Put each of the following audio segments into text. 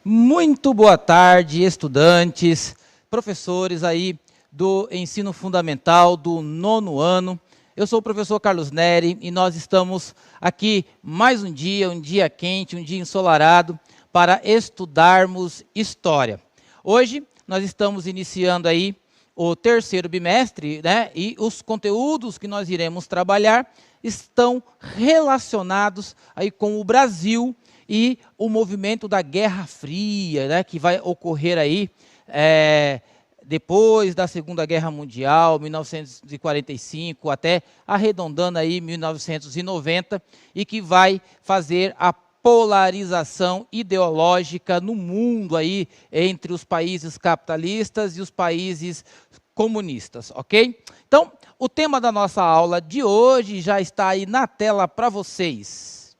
Muito boa tarde, estudantes, professores aí do ensino fundamental do 9º ano. Eu sou o professor Carlos Neri e nós estamos aqui mais um dia quente, um dia ensolarado, para estudarmos história. Hoje nós estamos iniciando aí o 3º bimestre, né? E os conteúdos que nós iremos trabalhar estão relacionados aí com o Brasil e o movimento da Guerra Fria, né, que vai ocorrer aí depois da Segunda Guerra Mundial, 1945, até arredondando aí 1990, e que vai fazer a polarização ideológica no mundo aí entre os países capitalistas e os países comunistas, ok? Então, o tema da nossa aula de hoje já está aí na tela para vocês.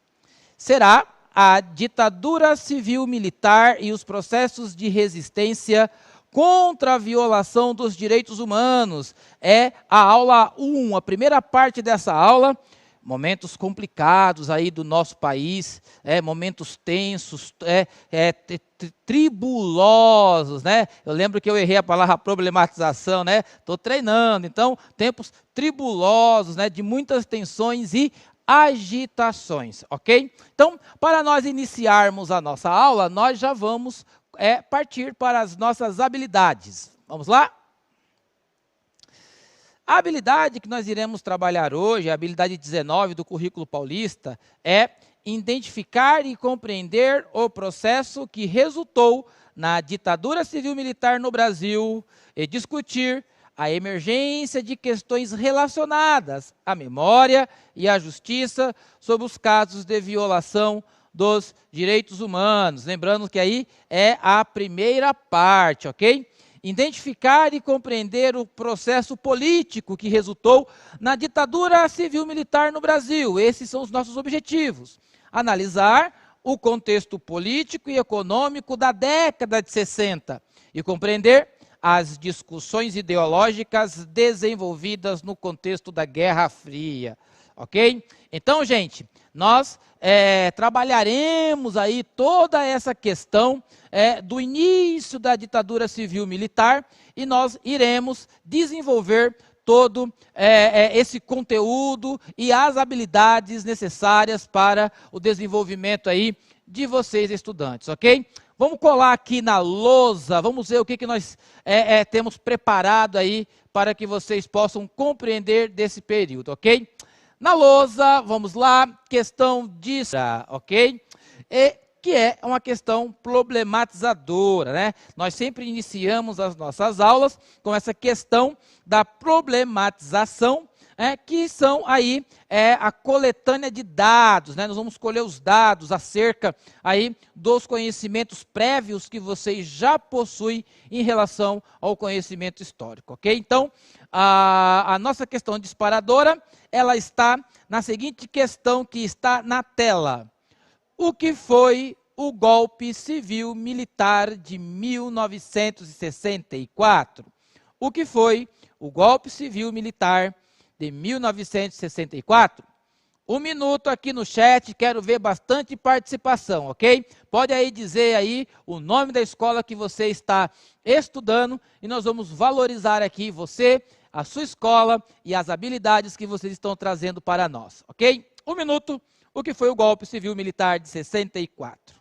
Será a ditadura civil-militar e os processos de resistência contra a violação dos direitos humanos. É a aula 1, a primeira parte dessa aula. Momentos complicados aí do nosso país, momentos tensos, tribulosos, né? Eu lembro que eu errei a palavra problematização, né? Estou treinando, então, tempos tribulosos, né? De muitas tensões e agitações, ok? Então, para nós iniciarmos a nossa aula, nós já vamos partir para as nossas habilidades. Vamos lá? A habilidade que nós iremos trabalhar hoje, a habilidade 19 do currículo paulista, é identificar e compreender o processo que resultou na ditadura civil-militar no Brasil e discutir a emergência de questões relacionadas à memória e à justiça sobre os casos de violação dos direitos humanos. Lembrando que aí é a primeira parte, ok? Identificar e compreender o processo político que resultou na ditadura civil-militar no Brasil. Esses são os nossos objetivos. Analisar o contexto político e econômico da década de 60 e compreender as discussões ideológicas desenvolvidas no contexto da Guerra Fria. Ok? Então, gente, nós trabalharemos aí toda essa questão do início da ditadura civil-militar e nós iremos desenvolver todo esse conteúdo e as habilidades necessárias para o desenvolvimento aí de vocês, estudantes, ok? Vamos colar aqui na lousa, vamos ver o que nós temos preparado aí para que vocês possam compreender desse período, ok? Na lousa, vamos lá, questão de... ok? Que é uma questão problematizadora, né? Nós sempre iniciamos as nossas aulas com essa questão da problematização, que são aí a coletânea de dados, né? Nós vamos colher os dados acerca aí dos conhecimentos prévios que vocês já possuem em relação ao conhecimento histórico, ok? Então, a nossa questão disparadora, ela está na seguinte questão que está na tela. O que foi o golpe civil-militar de 1964? O que foi o golpe civil-militar de 1964? 1 minuto aqui no chat, quero ver bastante participação, ok? Pode aí dizer aí o nome da escola que você está estudando e nós vamos valorizar aqui você, a sua escola e as habilidades que vocês estão trazendo para nós, ok? 1 minuto, o que foi o golpe civil-militar de 64?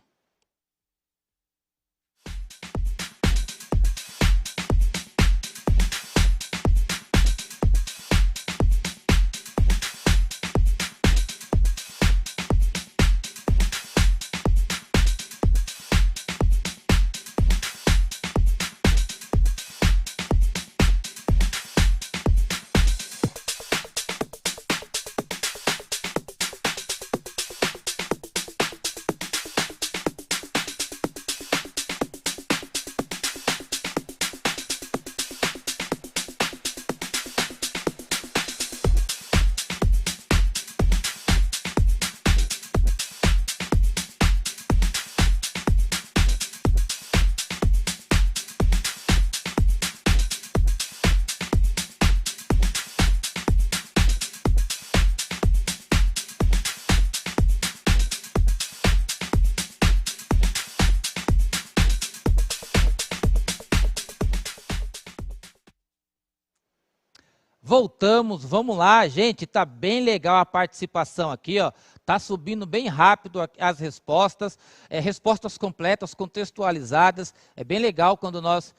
Voltamos, vamos lá, gente, tá bem legal a participação aqui, ó. Tá subindo bem rápido as respostas, respostas completas, contextualizadas. É bem legal quando nós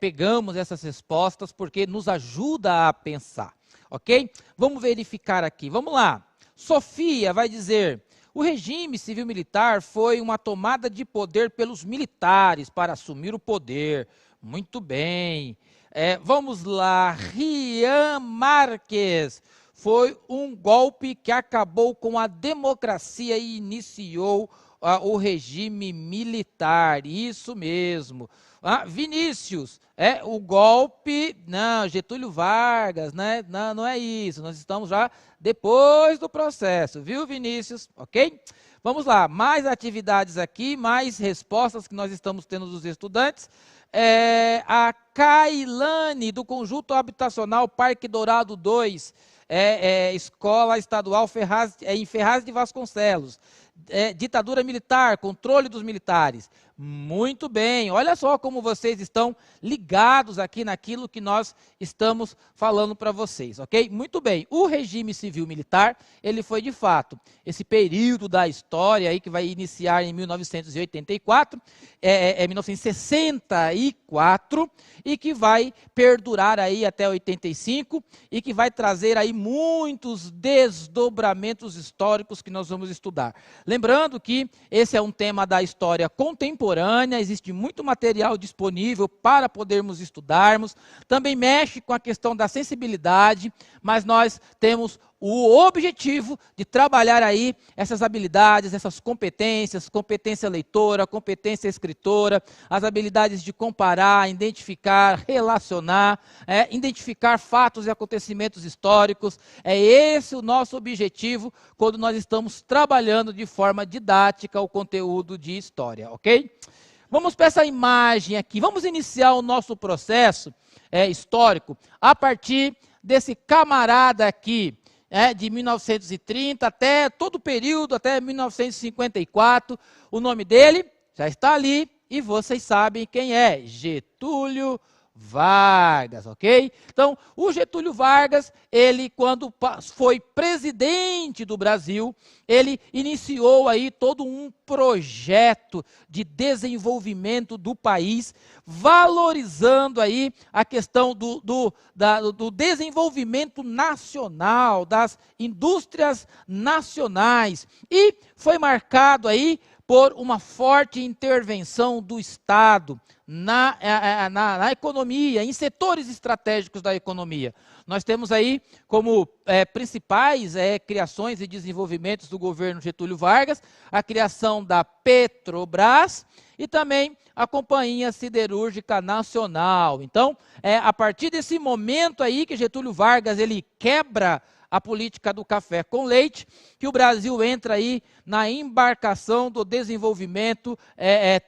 pegamos essas respostas, porque nos ajuda a pensar, ok? Vamos verificar aqui, vamos lá. Sofia vai dizer: o regime civil-militar foi uma tomada de poder pelos militares para assumir o poder. Muito bem. Vamos lá, Rian Marques. Foi um golpe que acabou com a democracia e iniciou o regime militar. Isso mesmo. Vinícius, o golpe, não, Getúlio Vargas, né? Não é isso, nós estamos já depois do processo, viu, Vinícius? Ok? Vamos lá, mais atividades aqui, mais respostas que nós estamos tendo dos estudantes. A Kailane, do Conjunto Habitacional Parque Dourado 2, Escola Estadual em Ferraz de Vasconcelos. Ditadura militar, controle dos militares. Muito bem, olha só como vocês estão ligados aqui naquilo que nós estamos falando para vocês, ok? Muito bem, o regime civil-militar, ele foi de fato esse período da história aí que vai iniciar em 1984, 1964, e que vai perdurar aí até 85, e que vai trazer aí muitos desdobramentos históricos que nós vamos estudar. Lembrando que esse é um tema da história contemporânea, existe muito material disponível para podermos estudarmos, também mexe com a questão da sensibilidade, mas nós temos o objetivo de trabalhar aí essas habilidades, essas competências, competência leitora, competência escritora, as habilidades de comparar, identificar, relacionar, identificar fatos e acontecimentos históricos. É esse o nosso objetivo quando nós estamos trabalhando de forma didática o conteúdo de história, ok? Vamos para essa imagem aqui, vamos iniciar o nosso processo histórico a partir desse camarada aqui, de 1930 até todo o período, até 1954, o nome dele já está ali e vocês sabem quem é, Getúlio Vargas, ok? Então, o Getúlio Vargas, ele quando foi presidente do Brasil, ele iniciou aí todo um projeto de desenvolvimento do país, valorizando aí a questão do desenvolvimento nacional, das indústrias nacionais, e foi marcado aí por uma forte intervenção do Estado na economia, em setores estratégicos da economia. Nós temos aí como principais criações e desenvolvimentos do governo Getúlio Vargas, a criação da Petrobras e também a Companhia Siderúrgica Nacional. Então, a partir desse momento aí que Getúlio Vargas ele quebra a política do café com leite, que o Brasil entra aí na embarcação do desenvolvimento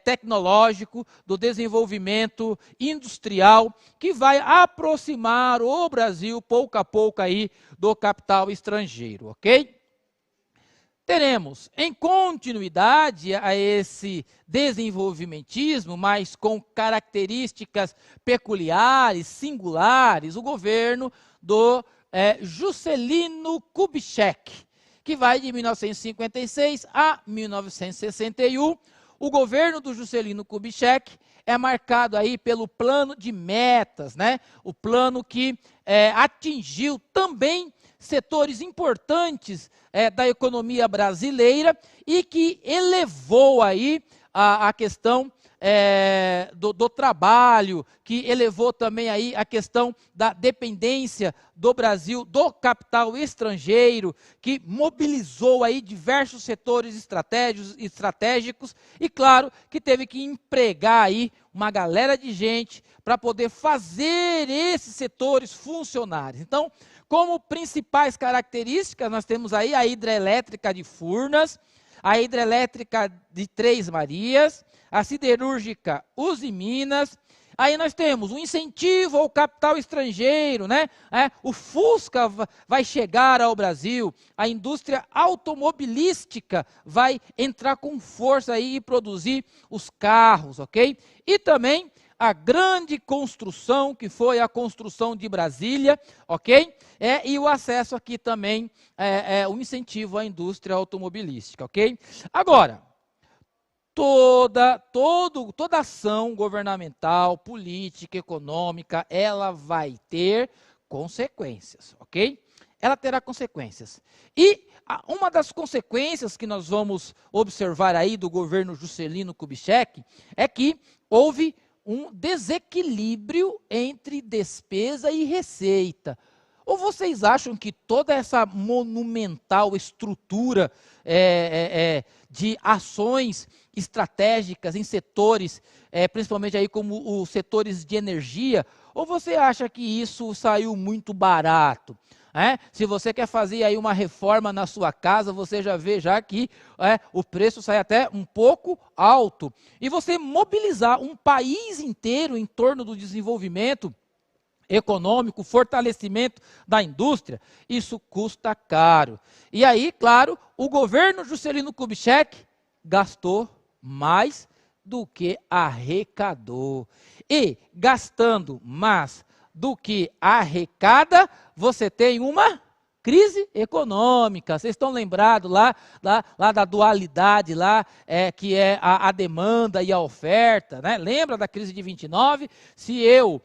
tecnológico, do desenvolvimento industrial, que vai aproximar o Brasil pouco a pouco aí do capital estrangeiro, ok? Teremos, em continuidade a esse desenvolvimentismo, mas com características peculiares, singulares, o governo do Juscelino Kubitschek, que vai de 1956 a 1961. O governo do Juscelino Kubitschek é marcado aí pelo plano de metas, né? O plano que atingiu também setores importantes da economia brasileira e que elevou aí a questão do trabalho, que elevou também aí a questão da dependência do Brasil do capital estrangeiro, que mobilizou aí diversos setores estratégicos e, claro, que teve que empregar aí uma galera de gente para poder fazer esses setores funcionarem. Então, como principais características, nós temos aí a hidrelétrica de Furnas, a hidrelétrica de Três Marias, a siderúrgica Usiminas. Aí nós temos o incentivo ao capital estrangeiro, né? O Fusca vai chegar ao Brasil, a indústria automobilística vai entrar com força aí e produzir os carros, ok? E também a grande construção, que foi a construção de Brasília, ok? E o acesso aqui também, o incentivo à indústria automobilística, ok? Agora, toda ação governamental, política, econômica, ela vai ter consequências, ok? Ela terá consequências. E uma das consequências que nós vamos observar aí do governo Juscelino Kubitschek é que houve um desequilíbrio entre despesa e receita. Ou vocês acham que toda essa monumental estrutura de ações estratégicas em setores, principalmente aí como os setores de energia, ou você acha que isso saiu muito barato? Se você quer fazer aí uma reforma na sua casa, você já vê já que o preço sai até um pouco alto. E você mobilizar um país inteiro em torno do desenvolvimento econômico, fortalecimento da indústria, isso custa caro. E aí, claro, o governo Juscelino Kubitschek gastou mais do que arrecadou. E gastando mais do que arrecada, você tem uma crise econômica. Vocês estão lembrados lá da dualidade, que é a demanda e a oferta, né? Lembra da crise de 29? Se eu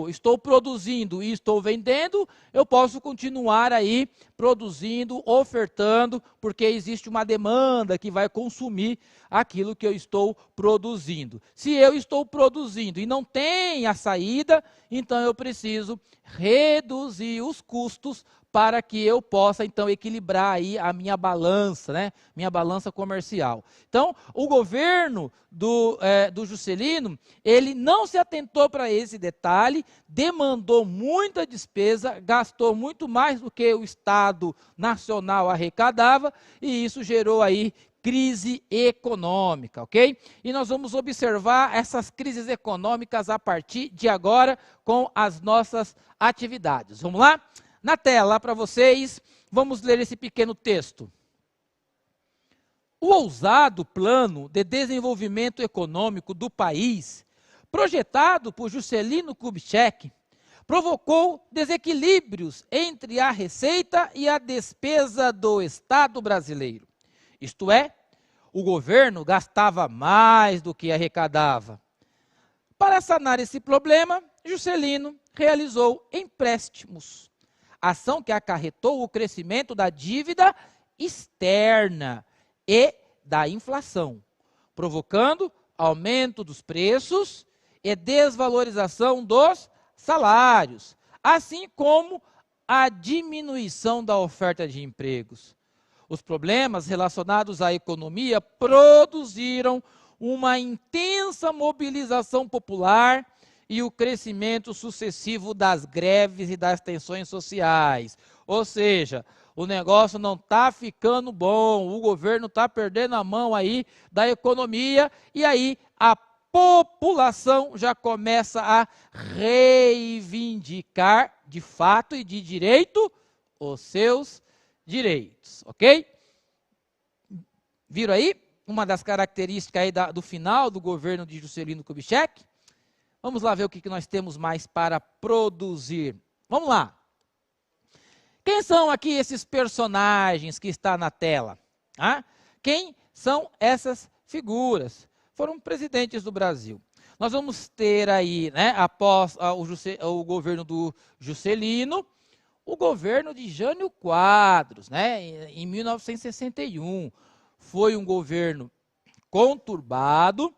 estou produzindo e estou vendendo, eu posso continuar aí produzindo, ofertando, porque existe uma demanda que vai consumir aquilo que eu estou produzindo. Se eu estou produzindo e não tem a saída, então eu preciso reduzir os custos para que eu possa, então, equilibrar aí a minha balança, né? Minha balança comercial. Então, o governo do Juscelino, ele não se atentou para esse detalhe, demandou muita despesa, gastou muito mais do que o Estado Nacional arrecadava, e isso gerou aí crise econômica, ok? E nós vamos observar essas crises econômicas a partir de agora com as nossas atividades. Vamos lá? Na tela para vocês, vamos ler esse pequeno texto. O ousado plano de desenvolvimento econômico do país, projetado por Juscelino Kubitschek, provocou desequilíbrios entre a receita e a despesa do Estado brasileiro. Isto é, o governo gastava mais do que arrecadava. Para sanar esse problema, Juscelino realizou empréstimos, ação que acarretou o crescimento da dívida externa e da inflação, provocando aumento dos preços e desvalorização dos salários, assim como a diminuição da oferta de empregos. Os problemas relacionados à economia produziram uma intensa mobilização popular e o crescimento sucessivo das greves e das tensões sociais. Ou seja, o negócio não está ficando bom, o governo está perdendo a mão aí da economia, e aí a população já começa a reivindicar, de fato e de direito, os seus direitos, ok? Viram aí uma das características aí do final do governo de Juscelino Kubitschek? Vamos lá ver o que nós temos mais para produzir. Vamos lá. Quem são aqui esses personagens que estão na tela? Quem são essas figuras? Foram presidentes do Brasil. Nós vamos ter aí, né, após o governo do Juscelino, o governo de Jânio Quadros, né, em 1961. Foi um governo conturbado.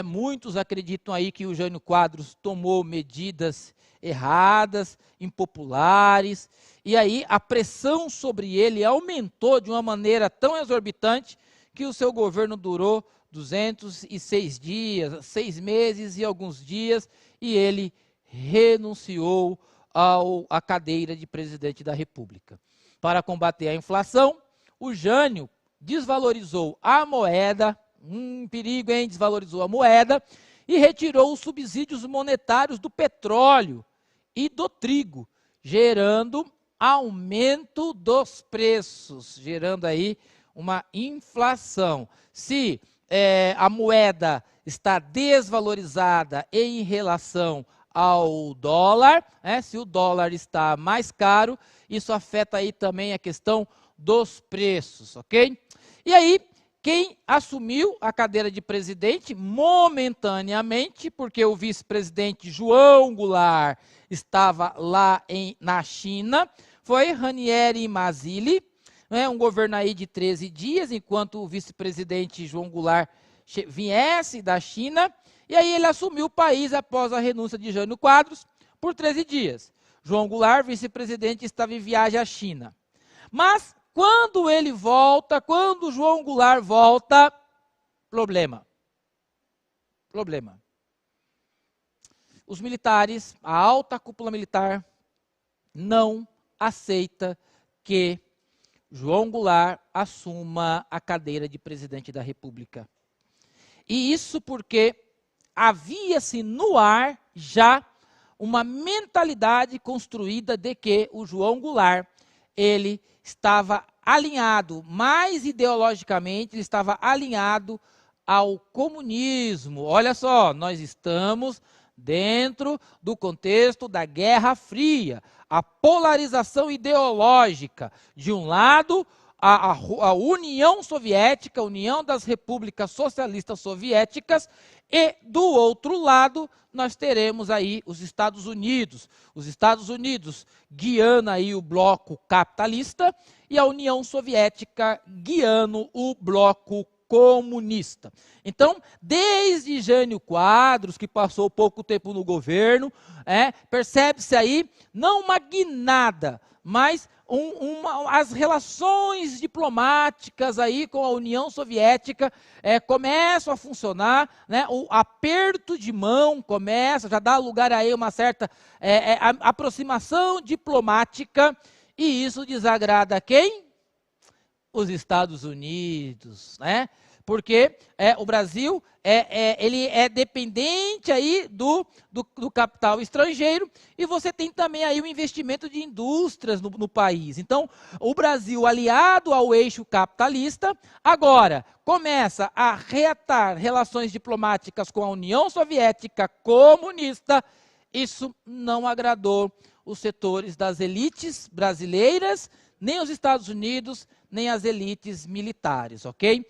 Muitos acreditam aí que o Jânio Quadros tomou medidas erradas, impopulares, e aí a pressão sobre ele aumentou de uma maneira tão exorbitante que o seu governo durou 206 dias, 6 meses e alguns dias, e ele renunciou à cadeira de presidente da República. Para combater a inflação, o Jânio desvalorizou a moeda, perigo, hein? Desvalorizou a moeda e retirou os subsídios monetários do petróleo e do trigo, gerando aumento dos preços, gerando aí uma inflação. Se a moeda está desvalorizada em relação ao dólar, se o dólar está mais caro, isso afeta aí também a questão dos preços, ok? E aí, quem assumiu a cadeira de presidente momentaneamente, porque o vice-presidente João Goulart estava lá na China, foi Ranieri Mazzilli, um governo aí de 13 dias, enquanto o vice-presidente João Goulart viesse da China, e aí ele assumiu o país após a renúncia de Jânio Quadros por 13 dias. João Goulart, vice-presidente, estava em viagem à China. Mas, quando ele volta, quando João Goulart volta, problema. Os militares, a alta cúpula militar, não aceita que João Goulart assuma a cadeira de presidente da República. E isso porque havia-se no ar já uma mentalidade construída de que o João Goulart, ele estava alinhado, mais ideologicamente, ele estava alinhado ao comunismo. Olha só, nós estamos dentro do contexto da Guerra Fria, a polarização ideológica. De um lado, a União Soviética, a União das Repúblicas Socialistas Soviéticas, e do outro lado, nós teremos aí os Estados Unidos guiando aí o bloco capitalista e a União Soviética guiando o bloco comunista. Então, desde Jânio Quadros, que passou pouco tempo no governo, percebe-se aí, não uma guinada, mas as relações diplomáticas aí com a União Soviética começam a funcionar, o aperto de mão começa, já dá lugar aí a uma certa aproximação diplomática, e isso desagrada quem? Os Estados Unidos, porque o Brasil ele é dependente aí do capital estrangeiro, e você tem também aí o investimento de indústrias no país. Então, o Brasil, aliado ao eixo capitalista, agora começa a reatar relações diplomáticas com a União Soviética comunista. Isso não agradou os setores das elites brasileiras, nem os Estados Unidos, nem as elites militares, ok?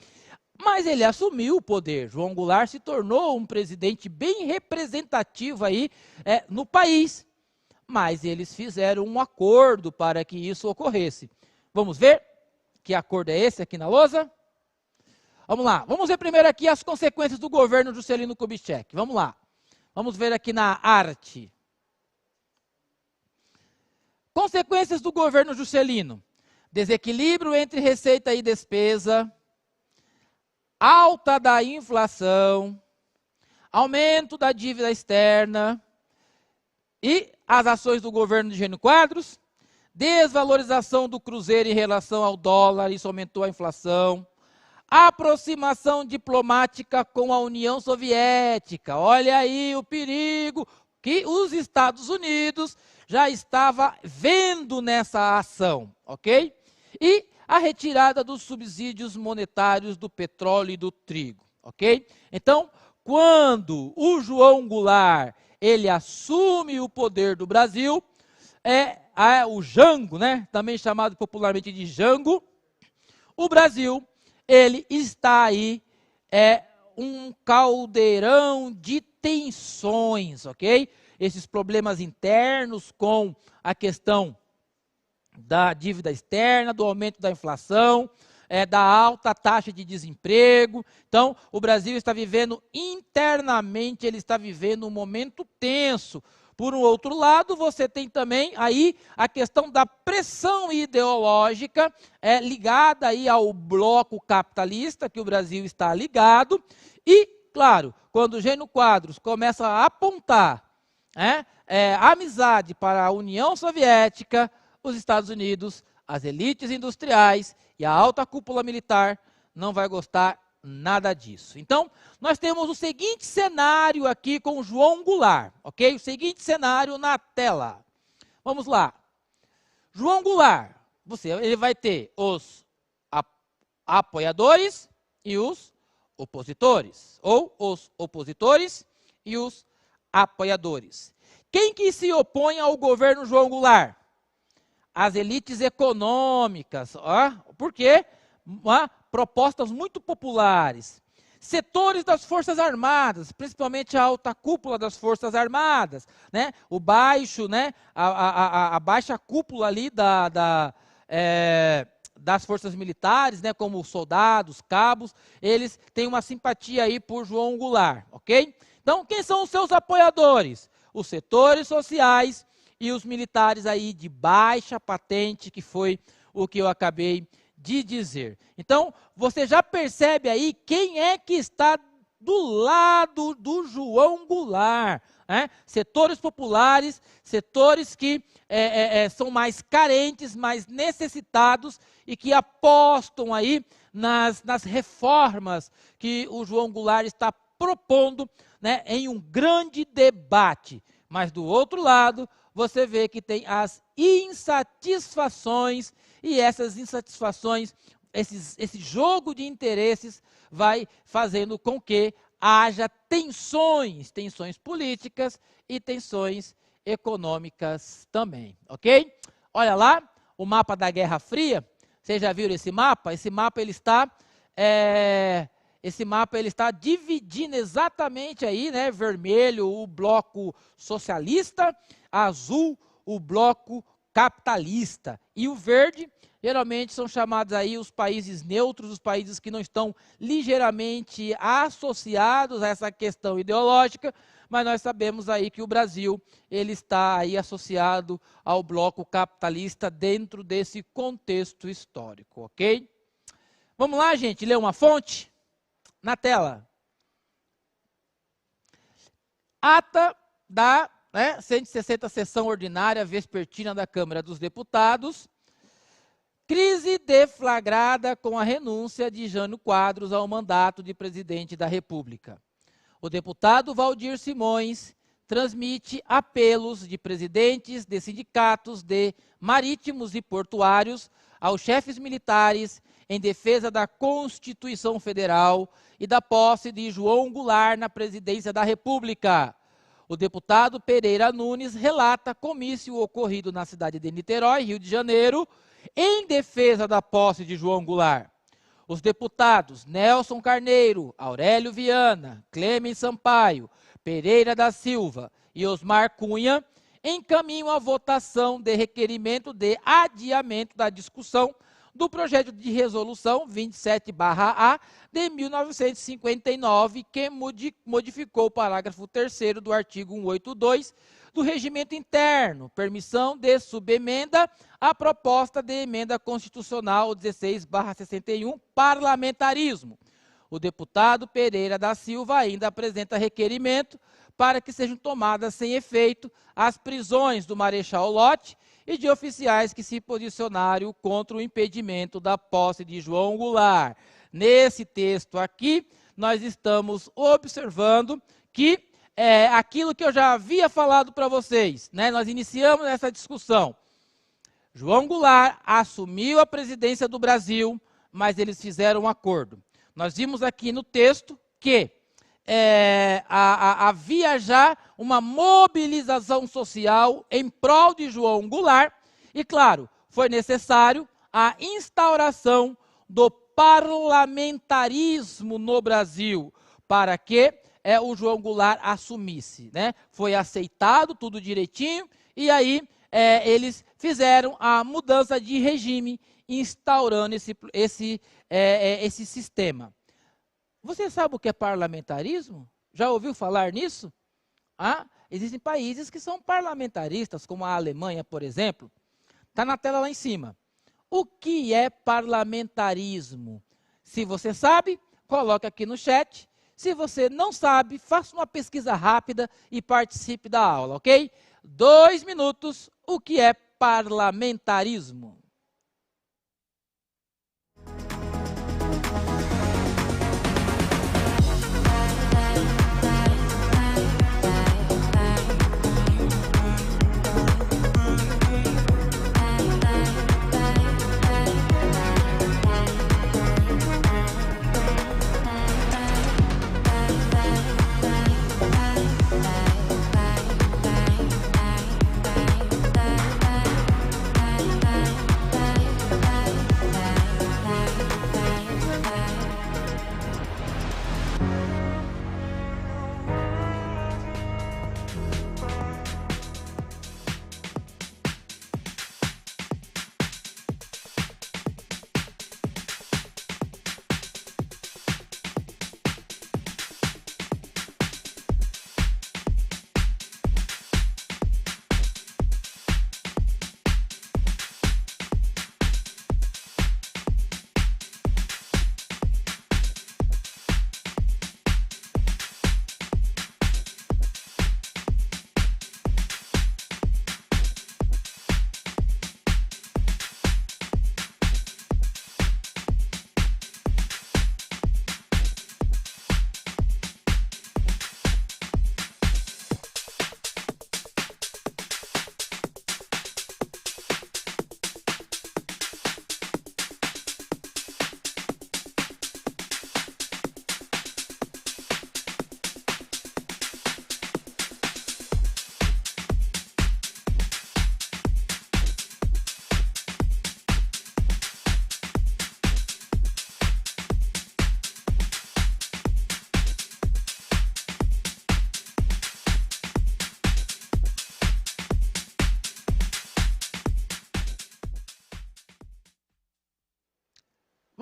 Mas ele assumiu o poder. João Goulart se tornou um presidente bem representativo aí no país. Mas eles fizeram um acordo para que isso ocorresse. Vamos ver que acordo é esse aqui na lousa? Vamos lá. Vamos ver primeiro aqui as consequências do governo Juscelino Kubitschek. Vamos lá. Vamos ver aqui na arte. Consequências do governo Juscelino: desequilíbrio entre receita e despesa, alta da inflação, aumento da dívida externa. E as ações do governo de Jânio Quadros: desvalorização do cruzeiro em relação ao dólar, isso aumentou a inflação. Aproximação diplomática com a União Soviética. Olha aí o perigo que os Estados Unidos já estava vendo nessa ação, ok? E a retirada dos subsídios monetários do petróleo e do trigo, ok? Então, quando o João Goulart ele assume o poder do Brasil, o Jango, também chamado popularmente de Jango, o Brasil ele está aí um caldeirão de tensões, ok? Esses problemas internos com a questão da dívida externa, do aumento da inflação, da alta taxa de desemprego. Então, o Brasil está vivendo internamente, ele está vivendo um momento tenso. Por um outro lado, você tem também aí a questão da pressão ideológica ligada aí ao bloco capitalista que o Brasil está ligado. E, claro, quando Jânio Quadros começa a apontar amizade para a União Soviética, os Estados Unidos, as elites industriais e a alta cúpula militar não vai gostar nada disso. Então, nós temos o seguinte cenário aqui com o João Goulart, ok? O seguinte cenário na tela. Vamos lá. João Goulart, ele vai ter os apoiadores e os opositores, ou os opositores e os apoiadores. Quem que se opõe ao governo João Goulart? As elites econômicas, por quê? Propostas muito populares. Setores das Forças Armadas, principalmente a alta cúpula das Forças Armadas, né? O baixo, né? A baixa cúpula ali das forças militares, né? Como soldados, cabos, eles têm uma simpatia aí por João Goulart, ok? Então, quem são os seus apoiadores? Os setores sociais e os militares aí de baixa patente, que foi o que eu acabei de dizer. Então, você já percebe aí quem é que está do lado do João Goulart. Né? Setores populares, setores que são mais carentes, mais necessitados e que apostam aí nas reformas que o João Goulart está propondo, né, em um grande debate. Mas do outro lado, você vê que tem as insatisfações, e essas insatisfações, esse jogo de interesses vai fazendo com que haja tensões políticas e tensões econômicas também, ok? Olha lá, o mapa da Guerra Fria, vocês já viram esse mapa? Esse mapa ele está dividindo exatamente aí, né, vermelho o bloco socialista, azul o bloco capitalista e o verde geralmente são chamados aí os países neutros, os países que não estão ligeiramente associados a essa questão ideológica, mas nós sabemos aí que o Brasil ele está aí associado ao bloco capitalista dentro desse contexto histórico, ok? Vamos lá, gente, ler uma fonte? Na tela. Ata da 160ª sessão ordinária vespertina da Câmara dos Deputados. Crise deflagrada com a renúncia de Jânio Quadros ao mandato de presidente da República. O deputado Valdir Simões transmite apelos de presidentes de sindicatos de marítimos e portuários aos chefes militares em defesa da Constituição Federal e da posse de João Goulart na presidência da República. O deputado Pereira Nunes relata comício ocorrido na cidade de Niterói, Rio de Janeiro, em defesa da posse de João Goulart. Os deputados Nelson Carneiro, Aurélio Viana, Clemen Sampaio, Pereira da Silva e Osmar Cunha encaminham a votação de requerimento de adiamento da discussão do projeto de resolução 27/A de 1959, que modificou o parágrafo 3º do artigo 182 do Regimento Interno, permissão de subemenda à proposta de emenda constitucional 16/61, parlamentarismo. O deputado Pereira da Silva ainda apresenta requerimento para que sejam tomadas sem efeito as prisões do Marechal Lott e de oficiais que se posicionaram contra o impedimento da posse de João Goulart. Nesse texto aqui, nós estamos observando que aquilo que eu já havia falado para vocês, né? Nós iniciamos essa discussão. João Goulart assumiu a presidência do Brasil, mas eles fizeram um acordo. Nós vimos aqui no texto que havia já uma mobilização social em prol de João Goulart e, claro, foi necessário a instauração do parlamentarismo no Brasil para que o João Goulart assumisse, né? Foi aceitado tudo direitinho e aí eles fizeram a mudança de regime, instaurando esse sistema. Você sabe o que é parlamentarismo? Já ouviu falar nisso? Existem países que são parlamentaristas, como a Alemanha, por exemplo. Está na tela lá em cima. O que é parlamentarismo? Se você sabe, coloque aqui no chat. Se você não sabe, faça uma pesquisa rápida e participe da aula, ok? 2 minutos, o que é parlamentarismo?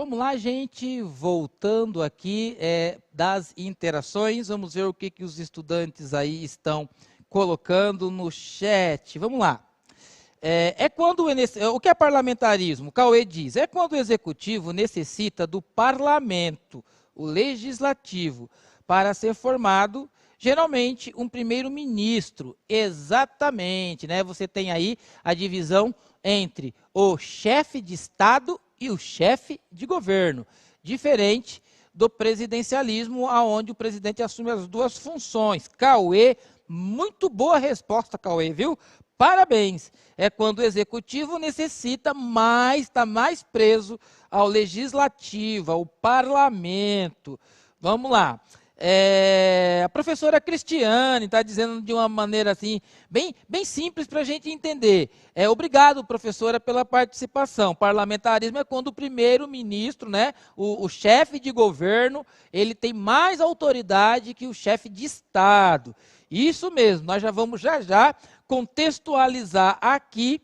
Vamos lá, gente, voltando aqui das interações, vamos ver o que os estudantes aí estão colocando no chat. Vamos lá. O que é parlamentarismo? Cauê diz, é quando o executivo necessita do parlamento, o legislativo, para ser formado, geralmente, um primeiro-ministro. Exatamente, né? Você tem aí a divisão entre o chefe de Estado e o chefe de governo, diferente do presidencialismo, onde o presidente assume as duas funções. Cauê, muito boa resposta, Cauê, viu? Parabéns. É quando o executivo necessita mais, está mais preso ao legislativo, ao parlamento. Vamos lá. A professora Cristiane está dizendo de uma maneira assim, bem simples para a gente entender. Obrigado, professora, pela participação. Parlamentarismo é quando o primeiro-ministro, né, o chefe de governo, ele tem mais autoridade que o chefe de Estado. Isso mesmo, nós já vamos já contextualizar aqui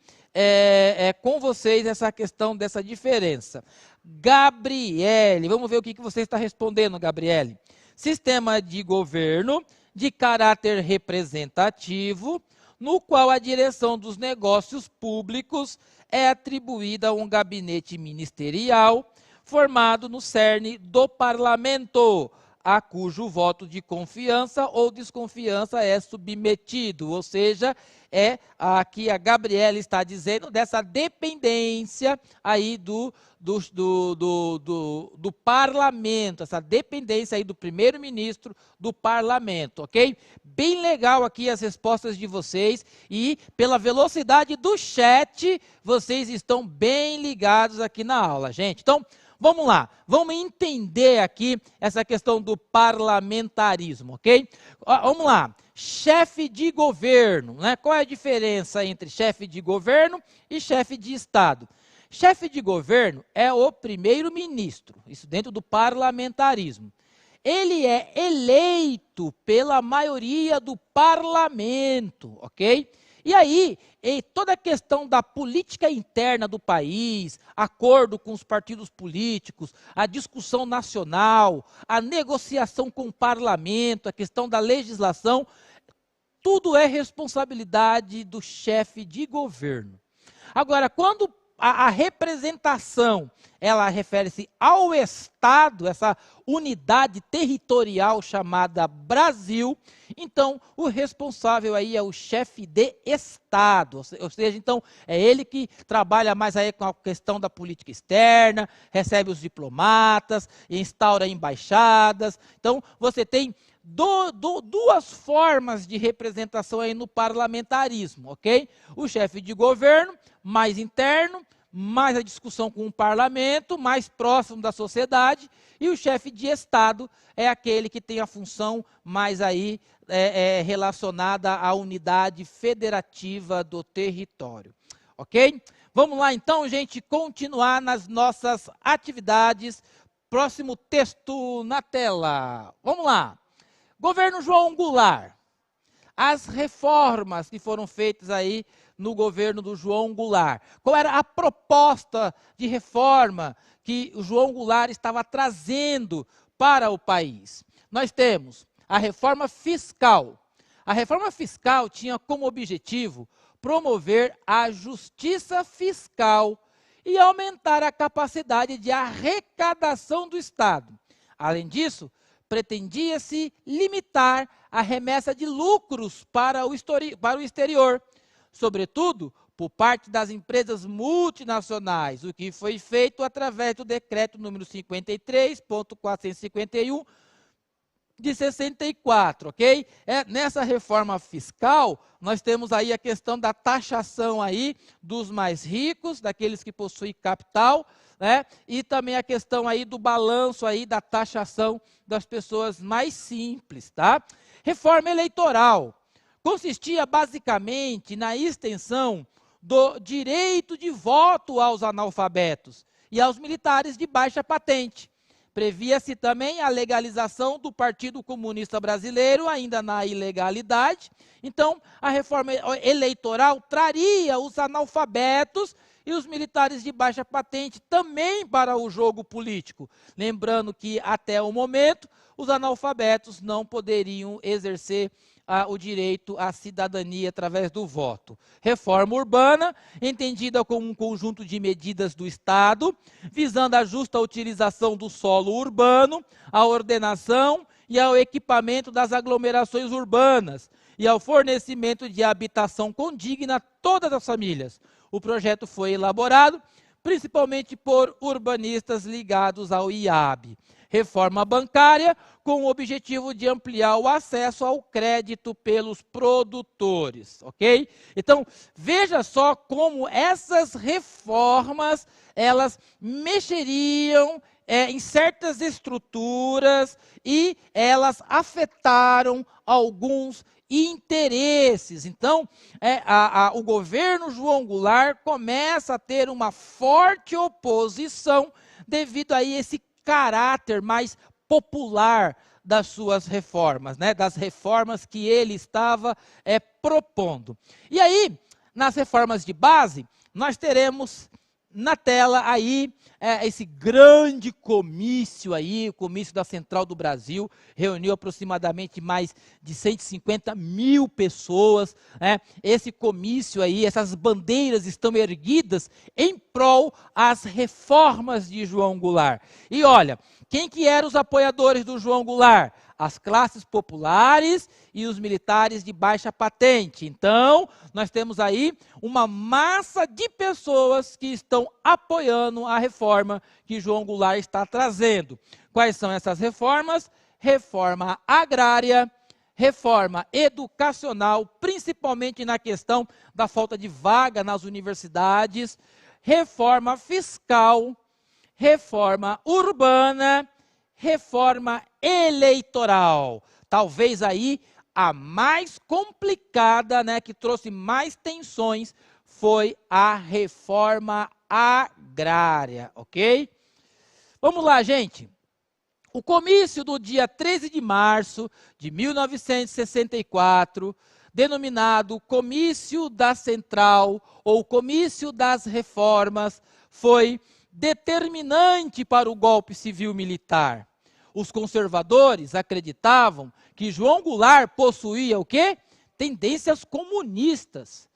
com vocês essa questão dessa diferença. Gabriele, vamos ver o que você está respondendo, Gabriele. Sistema de governo de caráter representativo, no qual a direção dos negócios públicos é atribuída a um gabinete ministerial formado no cerne do parlamento, a cujo voto de confiança ou desconfiança é submetido. Ou seja, aqui a Gabriela está dizendo dessa dependência aí do parlamento, essa dependência aí do primeiro-ministro do parlamento, ok? Bem legal aqui as respostas de vocês e pela velocidade do chat, vocês estão bem ligados aqui na aula, gente. Então, vamos lá, vamos entender aqui essa questão do parlamentarismo, ok? Vamos lá, chefe de governo, né? Qual é a diferença entre chefe de governo e chefe de Estado? Chefe de governo é o primeiro-ministro, isso dentro do parlamentarismo. Ele é eleito pela maioria do parlamento, ok? E aí, toda a questão da política interna do país, acordo com os partidos políticos, a discussão nacional, a negociação com o parlamento, a questão da legislação, tudo é responsabilidade do chefe de governo. Agora, quando a representação, ela refere-se ao Estado, essa unidade territorial chamada Brasil, então o responsável aí é o chefe de Estado, ou seja, então é ele que trabalha mais aí com a questão da política externa, recebe os diplomatas, instaura embaixadas, então você tem duas formas de representação aí no parlamentarismo, ok? O chefe de governo, mais interno, mais a discussão com o parlamento, mais próximo da sociedade, e o chefe de Estado é aquele que tem a função mais aí relacionada à unidade federativa do território, ok? Vamos lá então, gente, continuar nas nossas atividades. Próximo texto na tela. Vamos lá. Governo João Goulart. As reformas que foram feitas aí no governo do João Goulart. Qual era a proposta de reforma que o João Goulart estava trazendo para o país? Nós temos a reforma fiscal. A reforma fiscal tinha como objetivo promover a justiça fiscal e aumentar a capacidade de arrecadação do Estado. Além disso, pretendia-se limitar a remessa de lucros para o exterior, sobretudo por parte das empresas multinacionais, o que foi feito através do decreto número 53.451 de 64, ok? Nessa reforma fiscal, nós temos aí a questão da taxação aí dos mais ricos, daqueles que possuem capital, né? E também a questão aí do balanço aí da taxação das pessoas mais simples, tá? Reforma eleitoral consistia basicamente na extensão do direito de voto aos analfabetos e aos militares de baixa patente. Previa-se também a legalização do Partido Comunista Brasileiro, ainda na ilegalidade. Então, a reforma eleitoral traria os analfabetos e os militares de baixa patente também para o jogo político. Lembrando que, até o momento, os analfabetos não poderiam exercer o direito à cidadania através do voto. Reforma urbana, entendida como um conjunto de medidas do Estado, visando a justa utilização do solo urbano, a ordenação e ao equipamento das aglomerações urbanas e ao fornecimento de habitação condigna a todas as famílias. O projeto foi elaborado principalmente por urbanistas ligados ao IAB. Reforma bancária, com o objetivo de ampliar o acesso ao crédito pelos produtores, ok? Então, veja só como essas reformas, elas mexeriam em certas estruturas e elas afetaram alguns interesses. Então, o governo João Goulart começa a ter uma forte oposição devido a esse caráter mais popular das suas reformas, né? Das reformas que ele estava propondo. E aí, nas reformas de base, nós teremos na tela aí esse grande comício aí, o comício da Central do Brasil, reuniu aproximadamente mais de 150 mil pessoas, né? Esse comício aí, essas bandeiras estão erguidas em prol às reformas de João Goulart. E olha, quem que eram os apoiadores do João Goulart? As classes populares e os militares de baixa patente. Então, nós temos aí uma massa de pessoas que estão apoiando a reforma que João Goulart está trazendo. Quais são essas reformas? Reforma agrária, reforma educacional, principalmente na questão da falta de vaga nas universidades, reforma fiscal, reforma urbana, reforma eleitoral. Talvez aí a mais complicada, né, que trouxe mais tensões, foi a reforma agrária, ok? Vamos lá, gente. O comício do dia 13 de março de 1964, denominado Comício da Central ou Comício das Reformas, foi determinante para o golpe civil-militar. Os conservadores acreditavam que João Goulart possuía o quê? Tendências comunistas.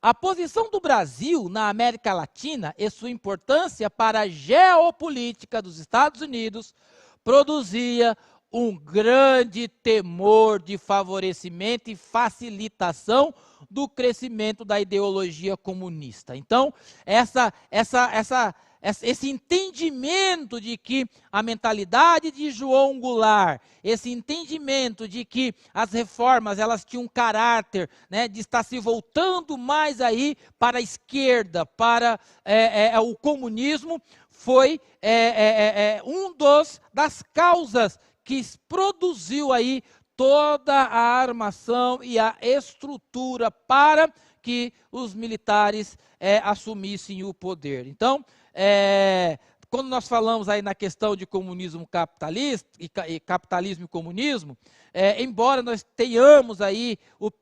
A posição do Brasil na América Latina e sua importância para a geopolítica dos Estados Unidos produzia um grande temor de favorecimento e facilitação do crescimento da ideologia comunista. Então, esse entendimento de que a mentalidade de João Goulart, esse entendimento de que as reformas elas tinham um caráter, né, de estar se voltando mais aí para a esquerda, para o comunismo, foi das causas que produziu aí toda a armação e a estrutura para que os militares assumissem o poder. Então, quando nós falamos aí na questão de comunismo capitalista, e capitalismo e comunismo, embora nós tenhamos aí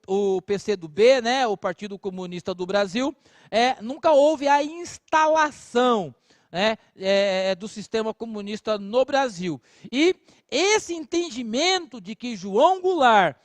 o PCdoB, né, o Partido Comunista do Brasil, nunca houve a instalação, né, do sistema comunista no Brasil. E esse entendimento de que João Goulart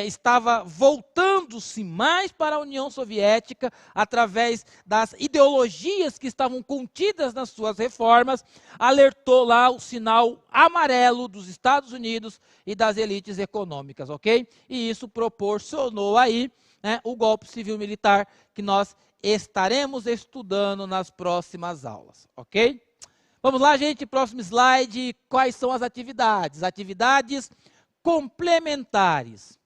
estava voltando-se mais para a União Soviética através das ideologias que estavam contidas nas suas reformas, alertou lá o sinal amarelo dos Estados Unidos e das elites econômicas, ok? E isso proporcionou aí, né, o golpe civil-militar que nós estaremos estudando nas próximas aulas, ok? Vamos lá, gente, próximo slide. Quais são as atividades? Atividades complementares.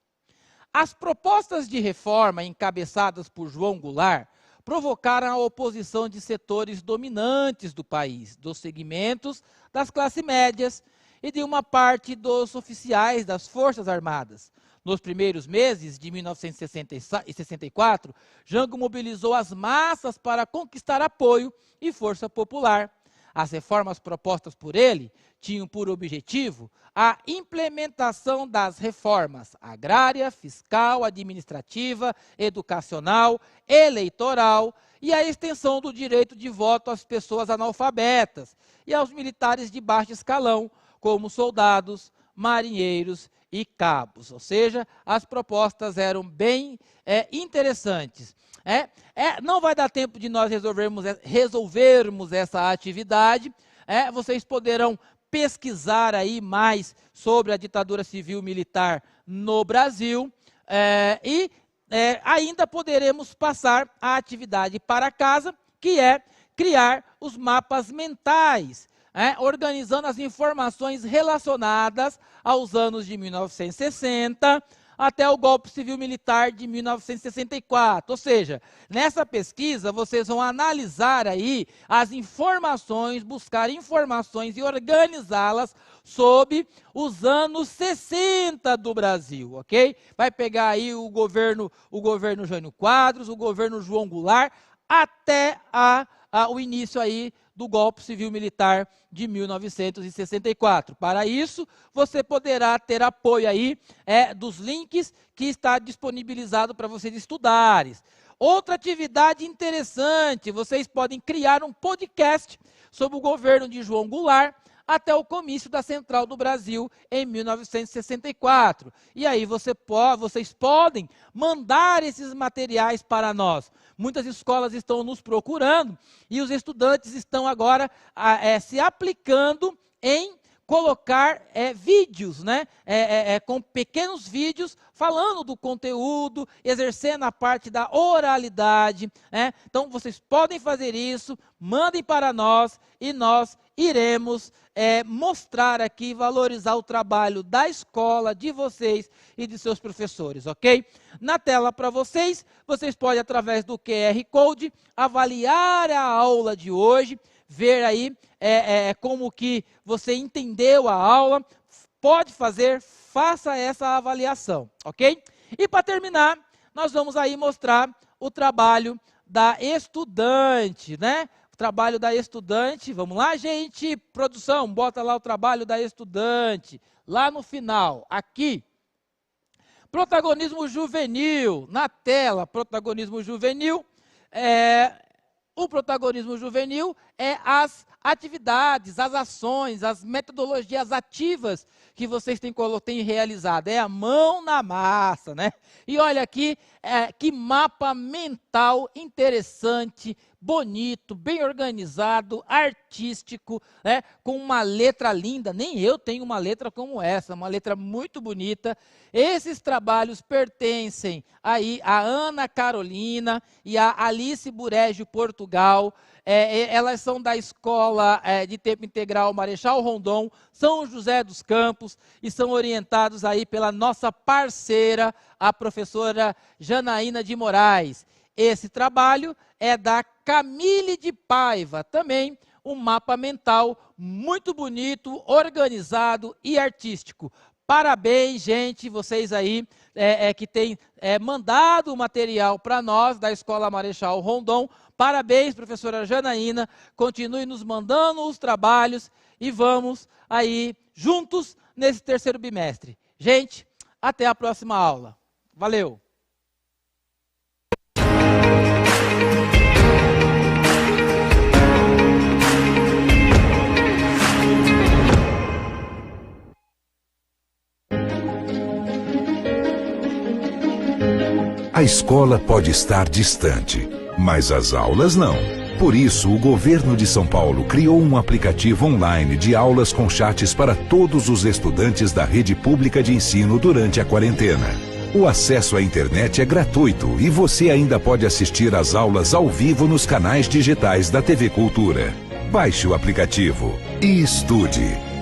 As propostas de reforma encabeçadas por João Goulart provocaram a oposição de setores dominantes do país, dos segmentos das classes médias e de uma parte dos oficiais das Forças Armadas. Nos primeiros meses de 1964, Jango mobilizou as massas para conquistar apoio e força popular. As reformas propostas por ele tinham por objetivo a implementação das reformas agrária, fiscal, administrativa, educacional, eleitoral e a extensão do direito de voto às pessoas analfabetas e aos militares de baixo escalão, como soldados, marinheiros e cabos. Ou seja, as propostas eram bem interessantes. Não vai dar tempo de nós resolvermos essa atividade. Vocês poderão pesquisar aí mais sobre a ditadura civil-militar no Brasil e ainda poderemos passar a atividade para casa, que é criar os mapas mentais, organizando as informações relacionadas aos anos de 1960 até o golpe civil-militar de 1964. Ou seja, nessa pesquisa vocês vão analisar aí as informações, buscar informações e organizá-las sobre os anos 60 do Brasil, ok? Vai pegar aí o governo Jânio Quadros, o governo João Goulart, até o início aí do golpe civil-militar de 1964. Para isso, você poderá ter apoio aí dos links que está disponibilizado para vocês estudarem. Outra atividade interessante, vocês podem criar um podcast sobre o governo de João Goulart até o comício da Central do Brasil em 1964. E aí vocês podem mandar esses materiais para nós. Muitas escolas estão nos procurando e os estudantes estão agora se aplicando em colocar vídeos, com pequenos vídeos falando do conteúdo, exercendo a parte da oralidade. Então, vocês podem fazer isso, mandem para nós e nós iremos mostrar aqui, valorizar o trabalho da escola, de vocês e de seus professores, ok? Na tela para vocês podem, através do QR Code, avaliar a aula de hoje, ver aí como que você entendeu a aula, faça essa avaliação, ok? E para terminar, nós vamos aí mostrar o trabalho da estudante, O trabalho da estudante, vamos lá, gente? Produção, bota lá o trabalho da estudante, lá no final, aqui. Protagonismo juvenil, na tela, protagonismo juvenil. O protagonismo juvenil é as atividades, as ações, as metodologias ativas que vocês têm realizado. É a mão na massa, E olha aqui, que mapa mental interessante, bonito, bem organizado, artístico, com uma letra linda. Nem eu tenho uma letra como essa, uma letra muito bonita. Esses trabalhos pertencem aí a Ana Carolina e a Alice Burégio Portugal. Elas são da Escola de Tempo Integral Marechal Rondon, São José dos Campos, e são orientados aí pela nossa parceira, a professora Janaína de Moraes. Esse trabalho é da Camille de Paiva, também um mapa mental muito bonito, organizado e artístico. Parabéns, gente, vocês aí que têm mandado o material para nós da Escola Marechal Rondon. Parabéns, professora Janaína, continue nos mandando os trabalhos e vamos aí juntos nesse terceiro bimestre. Gente, até a próxima aula. Valeu! A escola pode estar distante, mas as aulas não. Por isso, o governo de São Paulo criou um aplicativo online de aulas com chats para todos os estudantes da rede pública de ensino durante a quarentena. O acesso à internet é gratuito e você ainda pode assistir às aulas ao vivo nos canais digitais da TV Cultura. Baixe o aplicativo e estude.